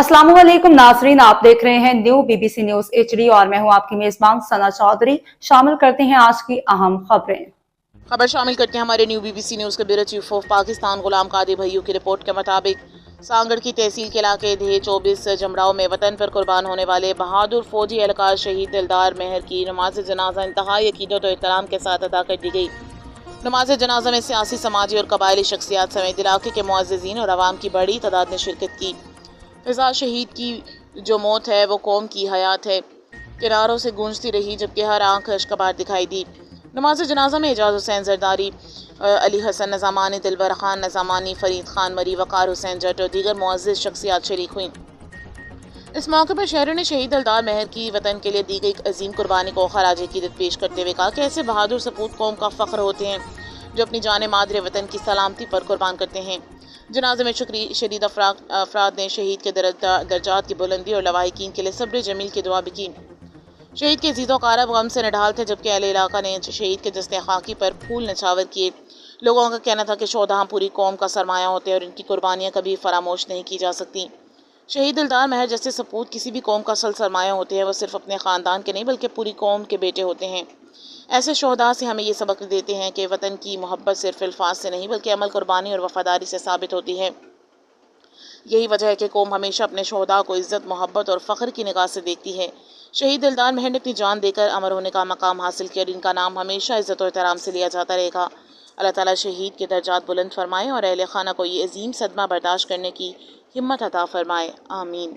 अस्सलाम वालेकुम नाजरीन, आप देख रहे हैं न्यू बीबीसी न्यूज एचडी और मैं हूं आपकी मेजबान सना चौधरी। शामिल करते हैं आज की अहम खबरें। शामिल करते हैं हमारे न्यू बीबीसी न्यूज़ के bureau chief of Pakistan Ghulam Qadir Bhaiyu की रिपोर्ट के मुताबिक सांगड़ की तहसील के इलाके ढे 24 जमराव में वतन पर कुर्बान होने वाले बहादुर फौजी एहलकार शहीद दिलदार मेहर की नमाज जनाजा इंतहाई अकीदत और एहतराम के साथ अदा कर दी गई। नमाज जनाजा में सियासी, समाजी और कबायली शख्सियात समेत इलाके के मुअज़्ज़िज़ीन और अवाम की बड़ी तादाद ने शिरकत की। फिजा शहीद की जो मौत है वो कौम की हयात है किनारों से गूंजती रही, जबकि हर आंख अश्कबार दिखाई दी। नमाज जनाजा में एजाज हुसैन जरदारी, अली हसन नज़ामानी, दिलबर खान नज़ामानी, फरीद खान मरी, वकार हुसैन जट और दीगर मुअज़्ज़िज़ शख्सियात शरीक हुई। इस मौके पर शहरों ने शहीद दिलदार मेहर की वतन के लिए दी गई अजीम कुर्बानी को खराज अकीदत पेश करते हुए कहा कि ऐसे बहादुर सपूत कौम का फ़ख्र होते हैं जो अपनी जान मादरे वतन की सलामती पर कुर्बान करते हैं। जनाजे में शदीद अफराद ने शहीद के दर्जात की बुलंदी और लवाहिकीन के लिए सब्र जमील की दुआ भी की। शहीद के अजीज़ो कारब गम से निढाल थे, जबकि अहले इलाका ने शहीद के जस्ते खाकी पर फूल नछावर किए। लोगों का कहना था कि शोधा पूरी कौम का सरमाया होते हैं और इनकी कुर्बानियाँ कभी फरामोश नहीं की जा सकती। शहीद दिलदार मेहर जैसे सपूत किसी भी कौम का असल सरमाया होते हैं। वो सिर्फ अपने ख़ानदान के नहीं बल्कि पूरी कौम के बेटे होते हैं। ऐसे शोहदा से हमें ये सबक देते हैं कि वतन की मोहब्बत सिर्फ अल्फाज से नहीं बल्कि अमल, कुर्बानी और वफादारी से साबित होती है। यही वजह है कि कौम हमेशा अपने शोहदा को इज़्ज़त, मोहब्बत और फ़ख्र की निगाह से देखती है। शहीद दिलदार मेहर ने अपनी जान देकर अमर होने का मकाम हासिल किया और इनका नाम हमेशा इज़्ज़त और एहतराम से लिया जाता रहेगा। अल्लाह ताला शहीद के दर्जात बुलंद फरमाए और अहले खाना को ये अजीम सदमा बर्दाश्त करने की हिम्मत अता फरमाए। आमीन।